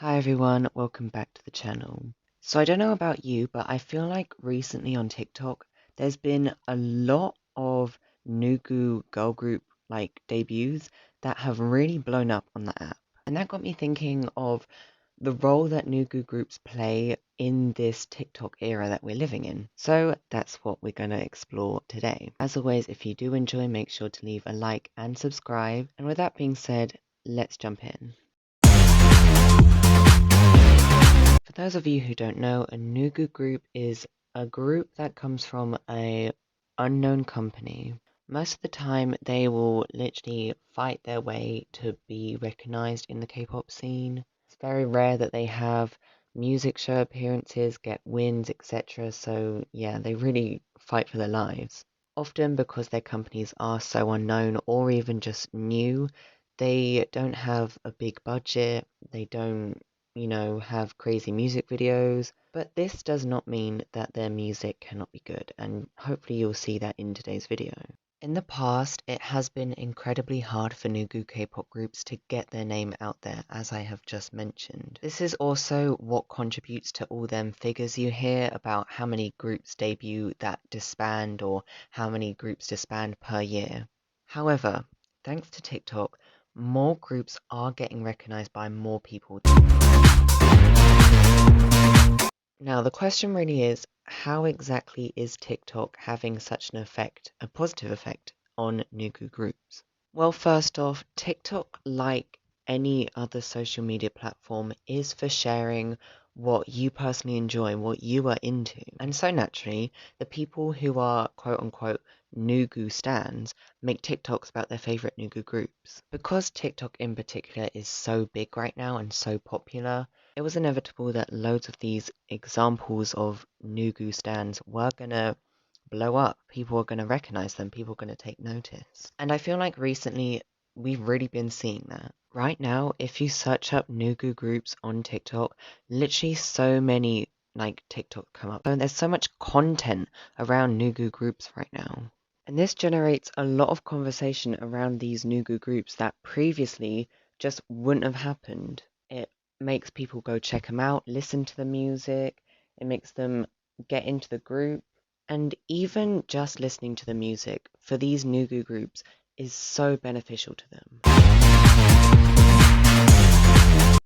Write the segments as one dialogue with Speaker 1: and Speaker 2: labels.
Speaker 1: Hi everyone, welcome back to the channel. So I don't know about you, but I feel like recently on TikTok, there's been a lot of Nugu girl group debuts that have really blown up on the app. And that got me thinking of the role that Nugu groups play in this TikTok era that we're living in. So that's what we're going to explore today. As always, if you do enjoy, make sure to leave a like and subscribe. And with that being said, let's jump in. For those of you who don't know, a Nugu group is a group that comes from a unknown company. Most of the time, they will literally fight their way to be recognized in the K-pop scene. It's very rare that they have music show appearances, get wins, etc. So yeah, they really fight for their lives. Often because their companies are so unknown or even just new, they don't have a big budget, they don't have crazy music videos, but this does not mean that their music cannot be good, and hopefully you'll see that in today's video. In the past, it has been incredibly hard for Nugu K-pop groups to get their name out there, as I have just mentioned. This is also what contributes to all them figures you hear about how many groups debut that disband or how many groups disband per year. However, thanks to TikTok, more groups are getting recognized by more people. Now, the question really is, how exactly is TikTok having such an effect, a positive effect, on Nugu groups? Well, first off, TikTok, like any other social media platform, is for sharing what you personally enjoy, what you are into. And so naturally, the people who are quote unquote Nugu stans make TikToks about their favorite Nugu groups. Because TikTok in particular is so big right now and so popular, it was inevitable that loads of these examples of Nugu stans were gonna blow up. People are going to recognize them. People are going to take notice. And I feel like recently we've really been seeing that. Right now, if you search up Nugu groups on TikTok, literally so many TikTok come up. And there's so much content around Nugu groups right now. And this generates a lot of conversation around these Nugu groups that previously just wouldn't have happened. It makes people go check them out, listen to the music, it makes them get into the group. And even just listening to the music for these Nugu groups is so beneficial to them.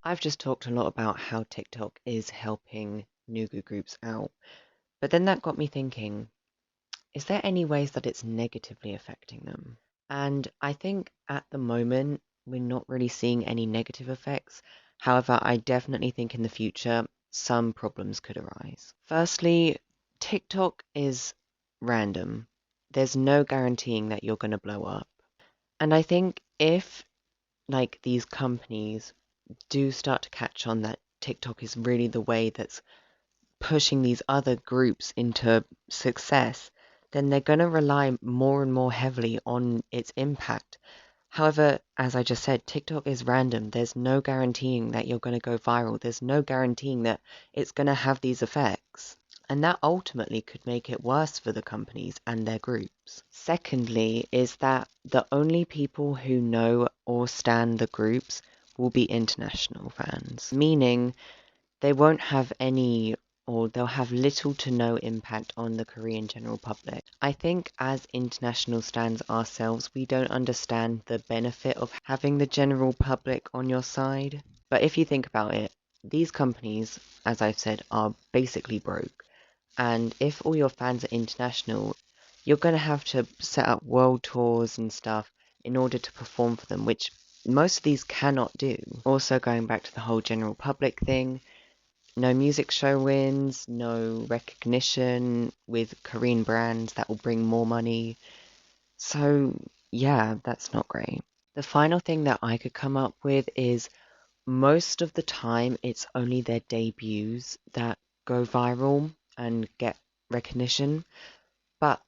Speaker 1: I've just talked a lot about how TikTok is helping Nugu groups out, but then that got me thinking, is there any ways that it's negatively affecting them? And I think at the moment, we're not really seeing any negative effects. However, I definitely think in the future, some problems could arise. Firstly, TikTok is random. There's no guaranteeing that you're going to blow up. And I think if these companies do start to catch on that TikTok is really the way that's pushing these other groups into success, then they're going to rely more and more heavily on its impact. However, as I just said, TikTok is random. There's no guaranteeing that you're going to go viral. There's no guaranteeing that it's going to have these effects. And that ultimately could make it worse for the companies and their groups. Secondly, is that the only people who know or stan the groups will be international fans, meaning they won't have any, or they'll have little to no impact on the Korean general public. I think as international stans ourselves, we don't understand the benefit of having the general public on your side. But if you think about it, these companies, as I've said, are basically broke. And if all your fans are international, you're going to have to set up world tours and stuff in order to perform for them, which most of these cannot do. Also, going back to the whole general public thing, no music show wins, no recognition with Korean brands that will bring more money. So, yeah, that's not great. The final thing that I could come up with is most of the time it's only their debuts that go viral and get recognition, but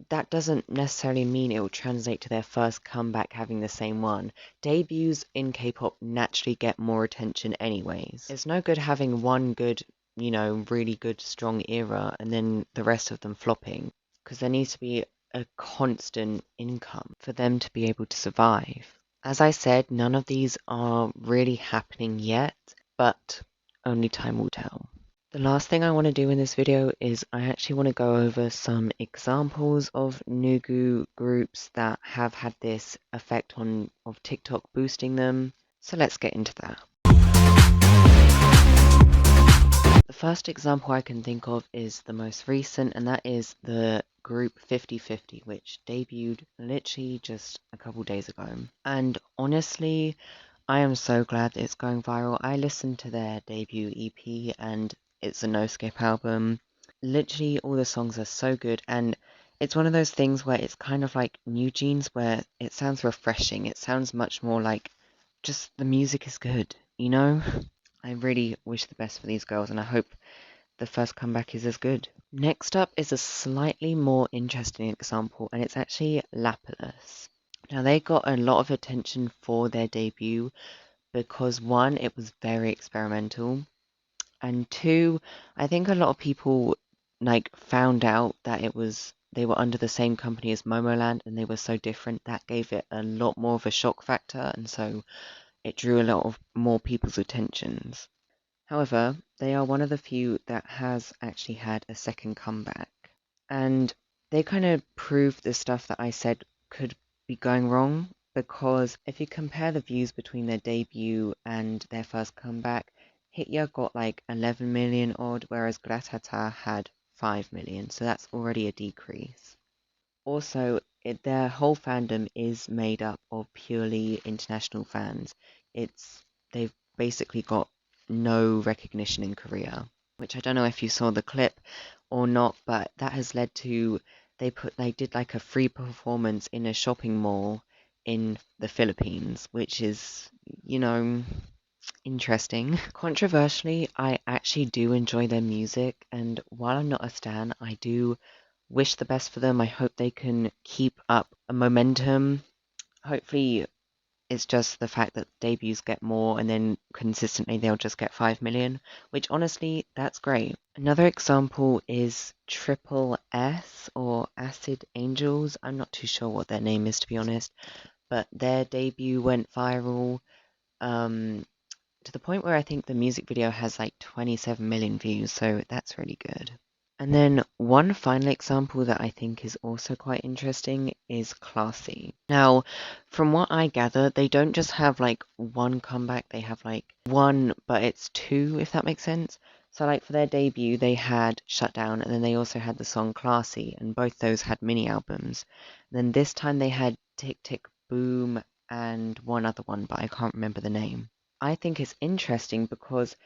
Speaker 1: that doesn't necessarily mean it will translate to their first comeback having the same one. Debuts in K-pop naturally get more attention anyways. It's no good having one good, really good, strong era and then the rest of them flopping, because there needs to be a constant income for them to be able to survive. As I said, none of these are really happening yet, but only time will tell. The last thing I want to do in this video is I actually want to go over some examples of Nugu groups that have had this effect of TikTok boosting them. So let's get into that. The first example I can think of is the most recent, and that is the group 50/50, which debuted literally just a couple days ago. And honestly, I am so glad that it's going viral. I listened to their debut EP and it's a no-skip album. Literally all the songs are so good, and it's one of those things where it's kind of like New Jeans, where it sounds refreshing. It sounds much more like just the music is good, you know? I really wish the best for these girls, and I hope the first comeback is as good. Next up is a slightly more interesting example, and it's actually Lapillus. Now, they got a lot of attention for their debut because one, it was very experimental, and two, I think a lot of people found out that they were under the same company as Momoland and they were so different that gave it a lot more of a shock factor, and so it drew a lot of more people's attentions. However, they are one of the few that has actually had a second comeback. And they kind of proved the stuff that I said could be going wrong, because if you compare the views between their debut and their first comeback, Hitya got like 11 million odd, whereas Gratata had 5 million, so that's already a decrease. Also, their whole fandom is made up of purely international fans. They've basically got no recognition in Korea, which I don't know if you saw the clip or not, but that has led to they did like a free performance in a shopping mall in the Philippines, which is, interesting. Controversially, I actually do enjoy their music, and while I'm not a stan, I do wish the best for them. I hope they can keep up a momentum. Hopefully, it's just the fact that debuts get more and then consistently they'll just get 5 million, which honestly, that's great. Another example is Triple S or Acid Angels. I'm not too sure what their name is, to be honest, but their debut went viral to the point where I think the music video has like 27 million views, so that's really good. And then one final example that I think is also quite interesting is Classy. Now, from what I gather, they don't just have like one comeback, they have like one, but it's two, if that makes sense. So like for their debut, they had Shutdown, and then they also had the song Classy, and both those had mini albums. And then this time they had Tick Tick Boom and one other one, but I can't remember the name. I think it's interesting because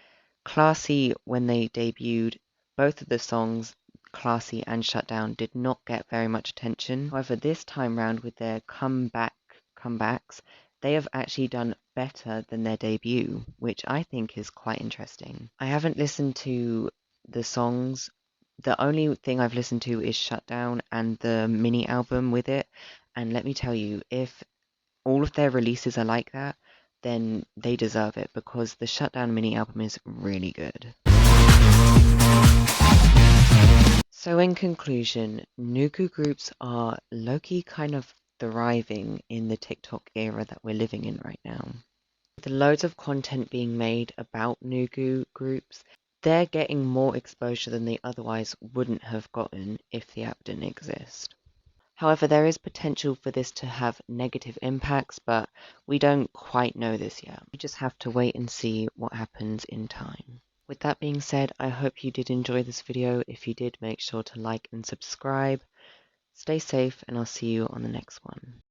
Speaker 1: Classy, when they debuted, both of the songs, Classy and Shutdown, did not get very much attention. However, this time round with their comebacks, they have actually done better than their debut, which I think is quite interesting. I haven't listened to the songs. The only thing I've listened to is Shutdown and the mini album with it. And let me tell you, if all of their releases are like that, then they deserve it, because the Shutdown mini album is really good. So in conclusion, Nugu groups are low-key kind of thriving in the TikTok era that we're living in right now. With loads of content being made about Nugu groups, they're getting more exposure than they otherwise wouldn't have gotten if the app didn't exist. However, there is potential for this to have negative impacts, but we don't quite know this yet. We just have to wait and see what happens in time. With that being said, I hope you did enjoy this video. If you did, make sure to like and subscribe. Stay safe, and I'll see you on the next one.